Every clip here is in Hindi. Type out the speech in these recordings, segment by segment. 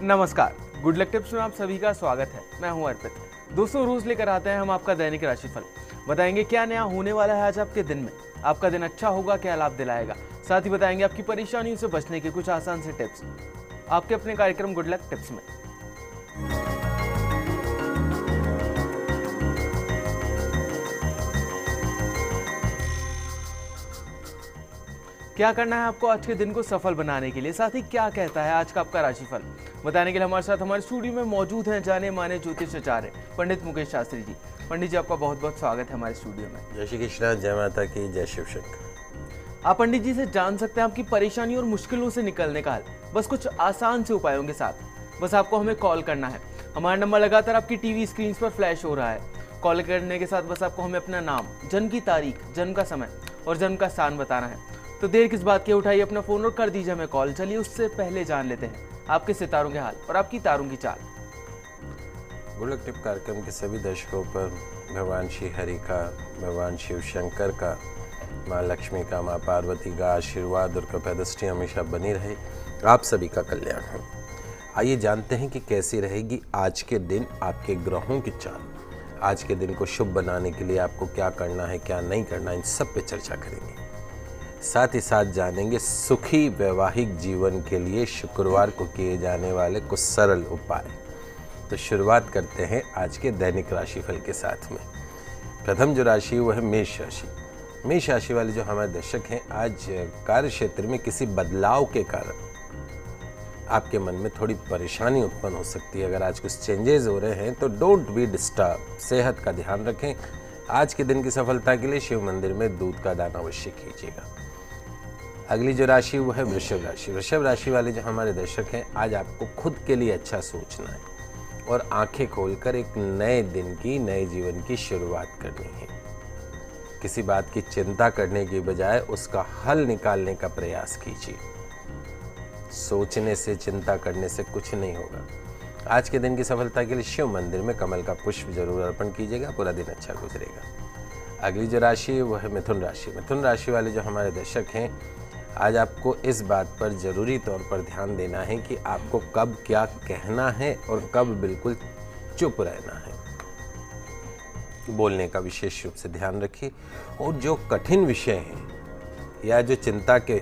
नमस्कार, गुड लक टिप्स में आप सभी का स्वागत है। मैं हूं अर्पित। दोस्तों, रोज लेकर आते हैं हम आपका दैनिक राशिफल। बताएंगे क्या नया होने वाला है आज आपके दिन में, आपका दिन अच्छा होगा, क्या लाभ दिलाएगा। साथ ही बताएंगे आपकी परेशानियों से बचने के कुछ आसान से टिप्स आपके अपने कार्यक्रम गुड लक टिप्स में। क्या करना है आपको आज के दिन को सफल बनाने के लिए, साथ ही क्या कहता है आज का आपका राशिफल, बताने के लिए हमारे साथ हमारे स्टूडियो में मौजूद हैं जाने माने ज्योतिषाचार्य पंडित मुकेश शास्त्री जी। पंडित जी, आपका बहुत बहुत स्वागत है हमारे स्टूडियो में। जय श्री कृष्णा, जय माता की, जय शिव शंकर। आप पंडित जी से जान सकते हैं आपकी परेशानी और मुश्किलों से निकलने का हल, बस कुछ आसान से उपायों के साथ। बस आपको हमें कॉल करना है। हमारा नंबर लगातार आपकी टीवी स्क्रीन पर फ्लैश हो रहा है। कॉल करने के साथ बस आपको हमें अपना नाम, जन्म की तारीख, जन्म का समय और जन्म का स्थान बताना है। तो देर किस बात की, उठाइए अपना फोन और कर दीजिए हमें कॉल। चलिए उससे पहले जान लेते हैं आपके सितारों के हाल और आपकी तारों की चाल। गुड लक टिप कार्यक्रम के सभी दर्शकों पर भगवान श्री हरि का, भगवान शिव शंकर का, माँ लक्ष्मी का, माँ पार्वती का आशीर्वाद और कृपा दृष्टि हमेशा बनी रहे। आप सभी का कल्याण हो। आइए जानते हैं कि कैसी रहेगी आज के दिन आपके ग्रहों की चाल। आज के दिन को शुभ बनाने के लिए आपको क्या करना है, क्या नहीं करना, इन सब पे चर्चा करेंगे। साथ ही साथ जानेंगे सुखी वैवाहिक जीवन के लिए शुक्रवार को किए जाने वाले कुछ सरल उपाय। तो शुरुआत करते हैं आज के दैनिक राशिफल के साथ में। प्रथम जो राशि वह है मेष राशि। मेष राशि वाले जो हमारे दर्शक हैं, आज कार्य क्षेत्र में किसी बदलाव के कारण आपके मन में थोड़ी परेशानी उत्पन्न हो सकती है। अगर आज कुछ चेंजेस हो रहे हैं तो डोंट बी डिस्टर्ब, सेहत का ध्यान रखें। आज के दिन की सफलता के लिए शिव मंदिर में दूध का दान अवश्य कीजिएगा। अगली जो राशि वो है वृषभ राशि। वृषभ राशि वाले जो हमारे दर्शक हैं, आज आपको खुद के लिए अच्छा सोचना है और आंखें खोलकर एक नए दिन की, नए जीवन की शुरुआत करनी है। किसी बात की चिंता करने की बजाय उसका हल निकालने का प्रयास कीजिए। सोचने से, चिंता करने से कुछ नहीं होगा। आज के दिन की सफलता के लिए शिव मंदिर में कमल का पुष्प जरूर अर्पण कीजिएगा, पूरा दिन अच्छा गुजरेगा। अगली जो राशि है वो है मिथुन राशि। मिथुन राशि वाले जो हमारे दर्शक हैं, आज आपको इस बात पर जरूरी तौर पर ध्यान देना है कि आपको कब क्या कहना है और कब बिल्कुल चुप रहना है। बोलने का विशेष रूप से ध्यान रखिए। और जो कठिन विषय हैं या जो चिंता के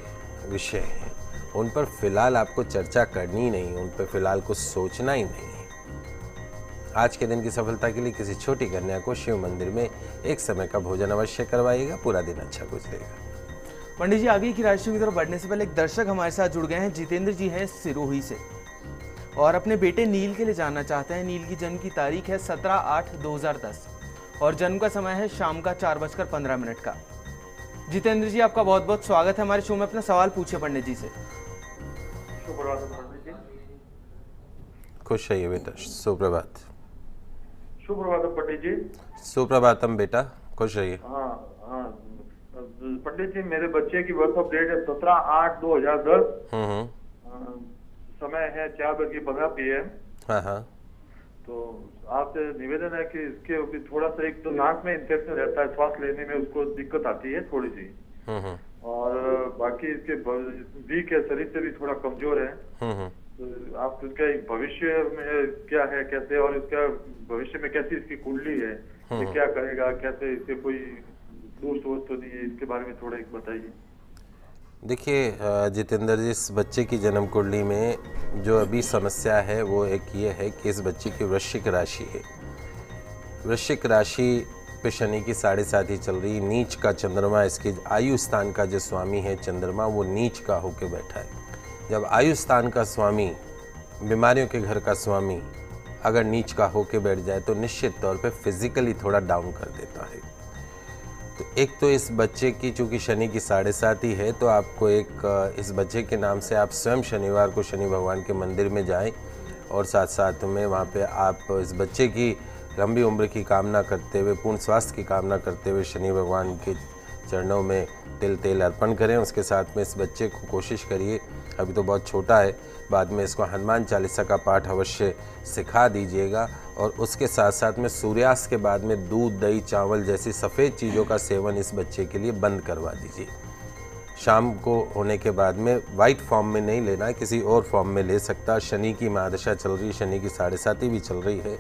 विषय हैं, उन पर फिलहाल आपको चर्चा करनी नहीं, उन पर फिलहाल कुछ सोचना ही नहीं है। आज के दिन की सफलता के लिए किसी छोटी कन्या को शिव मंदिर में एक समय का भोजन अवश्य करवाइएगा, पूरा दिन अच्छा गुजरेगा। पंडित जी, आगे की राशियों की तरफ बढ़ने से पहले एक दर्शक हमारे साथ जुड़ गए हैं। जितेंद्र जी हैं सिरोही से और अपने बेटे नील के लिए जानना चाहते हैं। नील की जन्म की तारीख है 17/8/2010 और जन्म का समय है शाम का 4:15 का। जितेंद्र जी, आपका बहुत बहुत स्वागत है हमारे शो में। अपना सवाल पूछिए पंडित जी से। खुश रहिए बेटा, सुप्रभात। सुप्रभातम पंडित जी। सुप्रभातम बेटा, खुश रहिए। हाँ हाँ पंडित जी, मेरे बच्चे की बर्थ ऑफ डेट है 17/8/2010। समय है 4:15 PM। हाँ हाँ। तो आपसे निवेदन है कि इसके अभी थोड़ा सा, एक तो नाक में इन्फेक्शन रहता है, श्वास लेने में उसको दिक्कत आती है थोड़ी सी, और बाकी इसके वीक है, शरीर से भी थोड़ा कमजोर है। तो आप इसका भविष्य में क्या है, कैसे, और इसका भविष्य में कैसी इसकी कुंडली है, ये क्या करेगा, कैसे, इससे कोई दोस्त वोस्त तो नहीं है, इसके बारे में थोड़ा एक बताइए। देखिए जितेंद्र जी, इस बच्चे की जन्म कुंडली में जो अभी समस्या है वो एक ये है कि इस बच्चे की वृश्चिक राशि है। वृश्चिक राशि पे शनि की 7.5 चल रही। नीच का चंद्रमा, इसके आयु स्थान का जो स्वामी है चंद्रमा, वो नीच का होके बैठा है। जब आयु स्थान का स्वामी, बीमारियों के घर का स्वामी अगर नीच का होके बैठ जाए तो निश्चित तौर पे फिजिकली थोड़ा डाउन कर देता है। तो एक तो इस बच्चे की, चूँकि शनि की 7.5 है, तो आपको एक इस बच्चे के नाम से आप स्वयं शनिवार को शनि भगवान के मंदिर में जाएं और साथ साथ में वहाँ पे आप इस बच्चे की लंबी उम्र की कामना करते हुए, पूर्ण स्वास्थ्य की कामना करते हुए शनि भगवान के चरणों में तेल अर्पण करें। उसके साथ में इस बच्चे को कोशिश करिए, अभी तो बहुत छोटा है, बाद में इसको हनुमान चालीसा का पाठ अवश्य सिखा दीजिएगा। और उसके साथ साथ में सूर्यास्त के बाद में दूध, दही, चावल जैसी सफ़ेद चीज़ों का सेवन इस बच्चे के लिए बंद करवा दीजिए। शाम को होने के बाद में वाइट फॉर्म में नहीं लेना है, किसी और फॉर्म में ले सकता है। शनि की महादशा चल रही है, शनि की 7.5 भी चल रही है।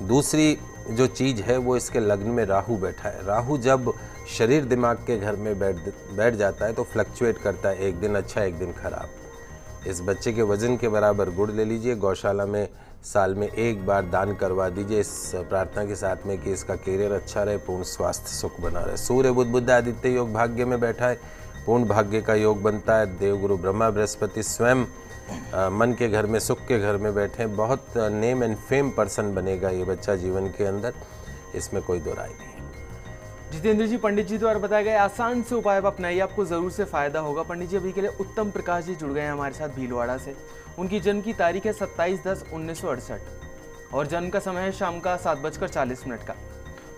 दूसरी जो चीज़ है वो इसके लग्न में राहु बैठा है। राहु जब शरीर दिमाग के घर में बैठ जाता है तो फ्लक्चुएट करता है, एक दिन अच्छा एक दिन खराब। इस बच्चे के वजन के बराबर गुड़ ले लीजिए, गौशाला में साल में एक बार दान करवा दीजिए, इस प्रार्थना के साथ में कि इसका करियर अच्छा रहे, पूर्ण स्वास्थ्य सुख बना रहे। सूर्य बुध बुध आदित्य योग भाग्य में बैठा है, पूर्ण भाग्य का योग बनता है। देवगुरु ब्रह्मा बृहस्पति स्वयं मन के घर में, सुख के घर में बैठे हैं। बहुत नेम एंड फेम पर्सन बनेगा ये बच्चा जीवन के अंदर, इसमें कोई दो राय नहीं है। जितेंद्र जी, पंडित जी द्वारा बताए गए आसान से उपाय आप अपनाइए, आपको जरूर से फायदा होगा। पंडित जी, अभी के लिए उत्तम प्रकाश जी जुड़ गए हैं हमारे साथ भीलवाड़ा से। उनकी जन्म की तारीख है 27/10/1968 और जन्म का समय है शाम का 7:40 का।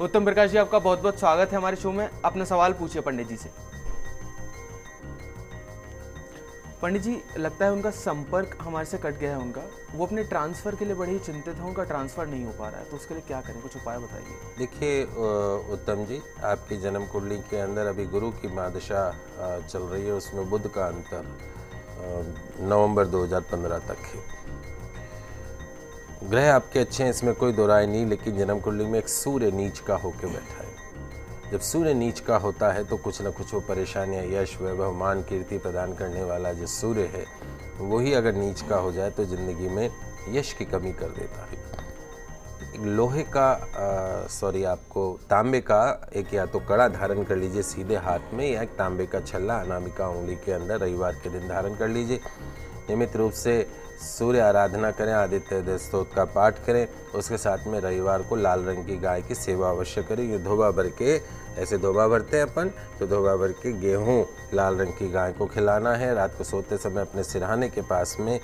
उत्तम प्रकाश जी, आपका बहुत बहुत स्वागत है हमारे शो में। अपना सवाल पूछिए पंडित जी से। पंडित जी, लगता है उनका संपर्क हमारे से कट गया है उनका। वो अपने ट्रांसफ़र के लिए बड़े ही चिंतित हैं, उनका ट्रांसफ़र नहीं हो पा रहा है, तो उसके लिए क्या करें, कुछ उपाय बताइए। देखिए उत्तम जी, आपकी जन्म कुंडली के अंदर अभी गुरु की महादशा चल रही है, उसमें बुध का अंतर नवंबर 2015 तक है। ग्रह आपके अच्छे हैं, इसमें कोई दो राय नहीं, लेकिन जन्म कुंडली में एक सूर्य नीच का होकर बैठा है। जब सूर्य नीच का होता है तो कुछ न कुछ वो परेशानियाँ, यश वैभव मान कीर्ति प्रदान करने वाला जो सूर्य है वही अगर नीच का हो जाए तो ज़िंदगी में यश की कमी कर देता है। एक लोहे का आपको तांबे का एक या तो कड़ा धारण कर लीजिए सीधे हाथ में, या एक तांबे का छल्ला अनामिका उंगली के अंदर रविवार के दिन धारण कर लीजिए। नियमित रूप से सूर्य आराधना करें, आदित्य हृदय स्तोत्र का पाठ करें, उसके साथ में रविवार को लाल रंग की गाय की सेवा अवश्य करें। ये धोबा भर के, ऐसे धोबा भरते हैं अपन, तो धोबा भर के गेहूँ लाल रंग की गाय को खिलाना है। रात को सोते समय अपने सिरहाने के पास में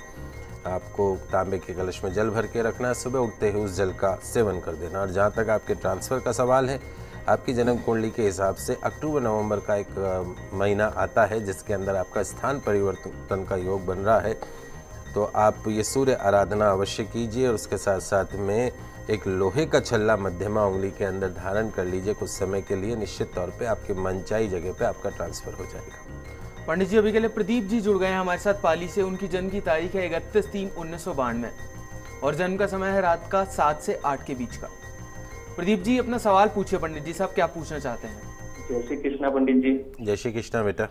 आपको तांबे के कलश में जल भर के रखना है, सुबह उठते ही उस जल का सेवन कर देना। और जहाँ तक आपके ट्रांसफ़र का सवाल है, आपकी जन्म कुंडली के हिसाब से अक्टूबर नवंबर का एक महीना आता है जिसके अंदर आपका स्थान परिवर्तन का योग बन रहा है, तो आप ये सूर्य आराधना अवश्य कीजिए। और उसके साथ साथ में एक लोहे का छल्ला मध्यमा उंगली के अंदर धारण कर लीजिए कुछ समय के लिए, निश्चित तौर पे आपकी मनचाही जगह पे आपका ट्रांसफ़र हो जाएगा। पंडित जी, अभी के लिए प्रदीप जी जुड़ गए हैं हमारे साथ पाली से। उनकी जन्म की तारीख है 31/3/1992 और जन्म का समय है रात का 7 से 8 के बीच का। प्रदीप जी, अपना सवाल पूछिए पंडित जी से, आप क्या पूछना चाहते हैं। जय श्री कृष्णा पंडित जी। जय श्री कृष्णा बेटा।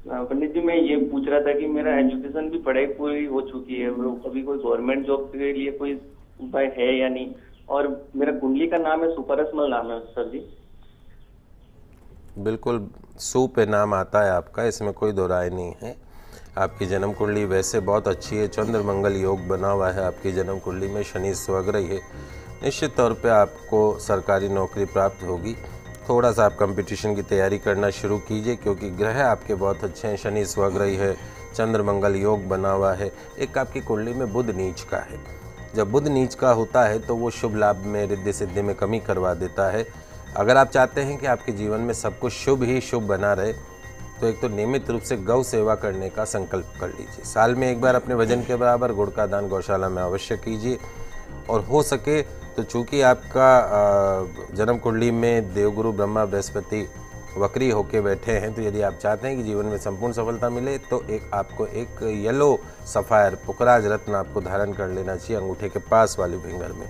पंडित जी, मैं ये पूछ रहा था कि मेरा एजुकेशन की पढ़ाई पूरी हो चुकी है, अभी कोई गवर्नमेंट जॉब के लिए कोई उपाय है या नहीं, और मेरा कुंडली का नाम है सुपरस्मल नाम है सर जी। बिल्कुल सु पे नाम आता है आपका, इसमें कोई दो राय नहीं है। आपकी जन्म कुंडली वैसे बहुत अच्छी है, चंद्र मंगल योग बना हुआ है आपकी जन्म कुंडली में, शनि स्वग्रही है, निश्चित तौर पे आपको सरकारी नौकरी प्राप्त होगी। थोड़ा सा आप कंपटीशन की तैयारी करना शुरू कीजिए, क्योंकि ग्रह आपके बहुत अच्छे हैं, शनि स्वग्रही है, चंद्र मंगल योग बना हुआ है। एक आपकी कुंडली में बुध नीच का है, जब बुध नीच का होता है तो वो शुभ लाभ में, रिद्धि सिद्धि में कमी करवा देता है। अगर आप चाहते हैं कि आपके जीवन में सब कुछ शुभ ही शुभ बना रहे, तो एक तो नियमित रूप से गौ सेवा करने का संकल्प कर लीजिए। साल में एक बार अपने वजन के बराबर गुड़ का दान गौशाला में अवश्य कीजिए। और हो सके तो चूँकि आपका जन्म कुंडली में देवगुरु ब्रह्मा बृहस्पति वक्री होके बैठे हैं, तो यदि आप चाहते हैं कि जीवन में संपूर्ण सफलता मिले, तो आपको एक येलो सफ़ायर पुखराज रत्न आपको धारण कर लेना चाहिए अंगूठे के पास वाली फिंगर में।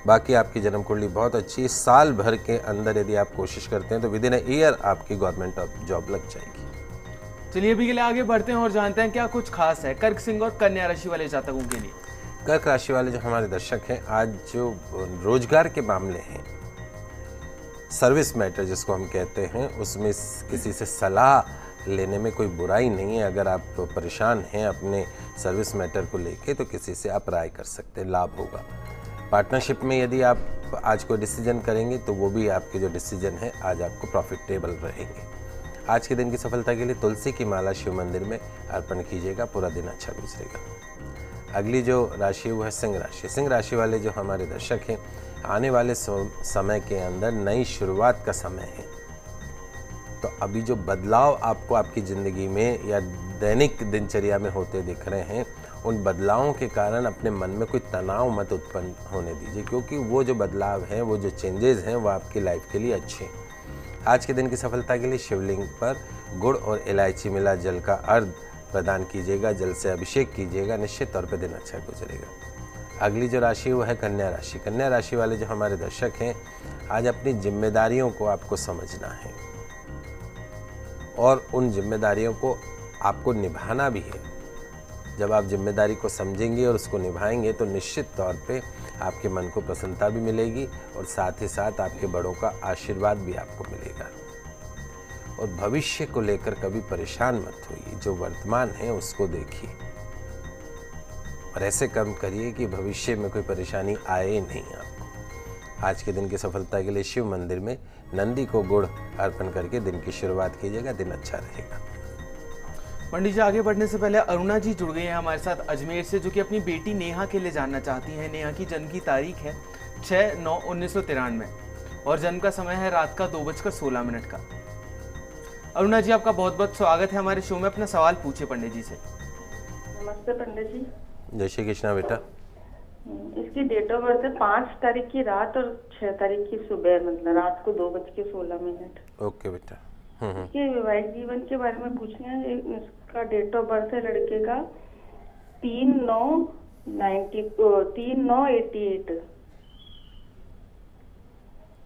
बाकी आपकी जन्म कुंडली बहुत अच्छी, साल भर के अंदर यदि आप कोशिश करते हैं तो विद इन अ ईयर आपकी गवर्नमेंट जॉब लग जाएगी। चलिए अभी के लिए आगे बढ़ते हैं और जानते हैं क्या कुछ खास है कर्क सिंह और कन्या राशि वाले जातकों के लिए। कर्क राशि वाले जो हमारे दर्शक हैं, आज जो रोजगार के मामले हैं, सर्विस मैटर जिसको हम कहते हैं, उसमें किसी से सलाह लेने में कोई बुराई नहीं है। अगर आप परेशान हैं अपने सर्विस मैटर को लेके, तो किसी से आप राय कर सकते हैं, लाभ होगा। पार्टनरशिप में यदि आप आज कोई डिसीजन करेंगे तो वो भी आपके जो डिसीजन है आज आपको प्रॉफिटेबल रहेंगे। आज के दिन की सफलता के लिए तुलसी की माला शिव मंदिर में अर्पण कीजिएगा, पूरा दिन अच्छा गुजरेगा। अगली जो राशि है वो है सिंह राशि। सिंह राशि वाले जो हमारे दर्शक हैं, आने वाले समय के अंदर नई शुरुआत का समय है। तो अभी जो बदलाव आपको आपकी ज़िंदगी में या दैनिक दिनचर्या में होते दिख रहे हैं, उन बदलावों के कारण अपने मन में कोई तनाव मत उत्पन्न होने दीजिए, क्योंकि वो जो बदलाव हैं, वो जो चेंजेस हैं, वो आपकी लाइफ के लिए अच्छे हैं। आज के दिन की सफलता के लिए शिवलिंग पर गुड़ और इलायची मिला जल का अर्घ प्रदान कीजिएगा, जल से अभिषेक कीजिएगा, निश्चित तौर पे दिन अच्छा गुजरेगा। अगली जो राशि वो है कन्या राशि। कन्या राशि वाले जो हमारे दर्शक हैं, आज अपनी जिम्मेदारियों को आपको समझना है और उन जिम्मेदारियों को आपको निभाना भी है। जब आप जिम्मेदारी को समझेंगे और उसको निभाएंगे तो निश्चित तौर पे आपके मन को प्रसन्नता भी मिलेगी और साथ ही साथ आपके बड़ों का आशीर्वाद भी आपको मिलेगा। और भविष्य को लेकर कभी परेशान मत होइए, जो वर्तमान है उसको देखिए और ऐसे कर्म करिए कि भविष्य में कोई परेशानी आए नहीं आपको। आज के दिन की सफलता के लिए शिव मंदिर में नंदी को गुड़ अर्पण करके दिन की शुरुआत कीजिएगा, दिन अच्छा रहेगा। पंडित जी, आगे बढ़ने से पहले अरुणा जी जुड़ गई हैं हमारे साथ अजमेर से, जो कि अपनी बेटी नेहा के लिए जानना चाहती हैं। नेहा की जन्म की तारीख है 6/9/1993 और जन्म का समय है रात का 2:16 का। अरुणा जी, आपका बहुत बहुत स्वागत है हमारे शो में। अपना सवाल पूछे पंडित जी से। नमस्ते पंडित जी। जय श्री कृष्णा बेटा। इसकी डेट ऑफ बर्थ है 5 तारीख की रात और 6 तारीख की सुबह, मतलब रात को 2:16। ओके बेटा। इसके वैवाहिक जीवन के बारे में पूछना है। इसका डेट ऑफ बर्थ है लड़के का 3/9/88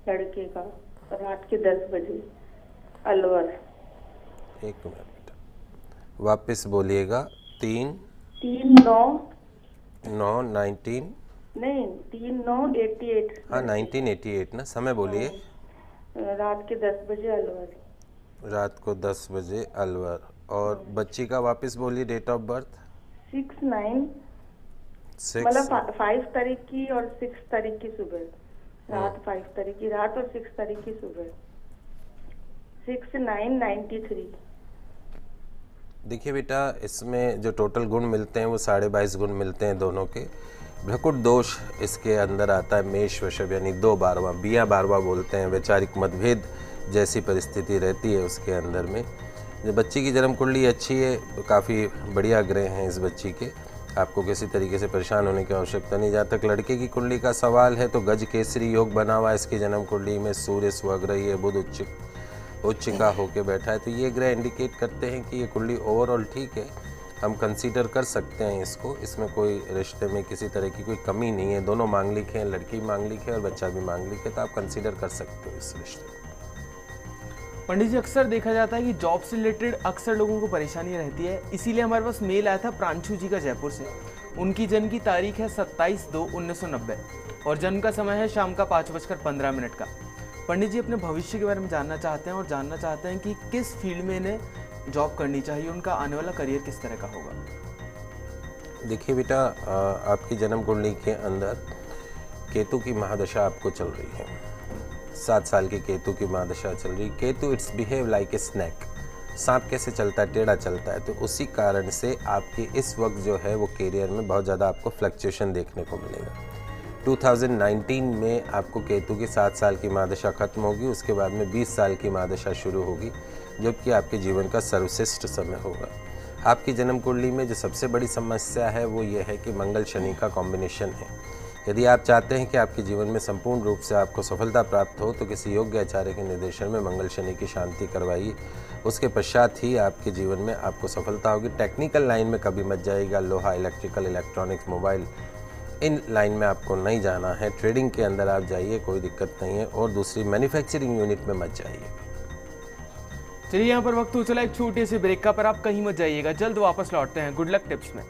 लड़के का, रात के 10 बजे, अलवर। एक मिनट बेटा, वापस बोलिएगा। 3/9/19 नहीं 3/9/88। हाँ 1988 ना। समय बोलिए। रात के 10 बजे अलवर। रात को 10 बजे अलवर। और बच्ची का वापस बोलिए डेट ऑफ बर्थ। 6/9 मतलब 5 तारीख की और 6 तारीख की सुबह, रात 5 तारीख की रात और 6 तारीख की सुबह। 6/9/93। देखिए बेटा, इसमें जो टोटल गुण मिलते हैं वो 22.5 गुण मिलते हैं दोनों के। भ्रकुट दोष इसके अंदर आता है, मेष वृषभ यानी 2 12वां, बिया 12वां बोलते हैं। वैचारिक मतभेद जैसी परिस्थिति रहती है उसके अंदर में। जब बच्ची की जन्म कुंडली अच्छी है, काफ़ी बढ़िया ग्रह हैं इस बच्ची के, आपको किसी तरीके से परेशान होने की आवश्यकता नहीं। जहाँ तक लड़के की कुंडली का सवाल है तो गज केसरी योग बना हुआ है इसकी जन्म कुंडली में। सूर्य स्वग्रही है, बुध उच्च का होके बैठा है, तो ये ग्रह इंडिकेट करते हैं कि ये कुंडली ओवरऑल ठीक है, हम कंसीडर कर सकते हैं इसको। इसमें कोई रिश्ते में किसी तरह की कोई कमी नहीं है। दोनों मांगलिक हैं, लड़की मांगलिक है और बच्चा भी मांगलिक है, तो आप कंसीडर कर सकते हो इस रिश्ते को। पंडित जी, अक्सर देखा जाता है कि जॉब से रिलेटेड अक्सर लोगों को परेशानी रहती है, इसीलिए हमारे पास मेल आया था प्रांशु जी का जयपुर से। उनकी जन्म की तारीख है 27/2/1990 और जन्म का समय है शाम का 5:15 का। पंडित जी अपने भविष्य के बारे में जानना चाहते हैं और जानना चाहते हैं कि किस फील्ड में इन्हें जॉब करनी चाहिए, उनका आने वाला करियर किस तरह का होगा। देखिए बेटा, आपकी जन्म कुंडली के अंदर केतु की महादशा आपको चल रही है। 7 साल की केतु की महादशा चल रही। Ketu it's behave like a snack. सांप कैसे चलता है, टेढ़ा चलता है, तो उसी कारण से आपके इस वक्त जो है वो करियर में बहुत ज़्यादा आपको फ्लक्चुएशन देखने को मिलेगा। 2019 में आपको केतु की 7 साल की महादशा खत्म होगी, उसके बाद में 20 साल की महादशा शुरू होगी, जो कि आपके जीवन का सर्वश्रेष्ठ समय होगा। आपकी जन्म कुंडली में जो सबसे बड़ी समस्या है वो ये है कि मंगल शनि का कॉम्बिनेशन है। यदि आप चाहते हैं कि आपके जीवन में संपूर्ण रूप से आपको सफलता प्राप्त हो तो किसी योग्य आचार्य के निर्देशन में मंगल शनि की शांति करवाइए। उसके पश्चात ही आपके जीवन में आपको सफलता होगी। टेक्निकल लाइन में कभी मत जाइएगा, लोहा, electrical, electronics, mobile, in line में आपको नहीं जाना है। ट्रेडिंग के अंदर आप जाइए, कोई दिक्कत नहीं है। और दूसरी, मैन्युफैक्चरिंग यूनिट में मत जाइए। चलिए, यहाँ पर वक्त हो चला एक छोटे से ब्रेक का, पर आप कहीं मत जाइएगा, जल्द वापस लौटते हैं गुड लक टिप्स में।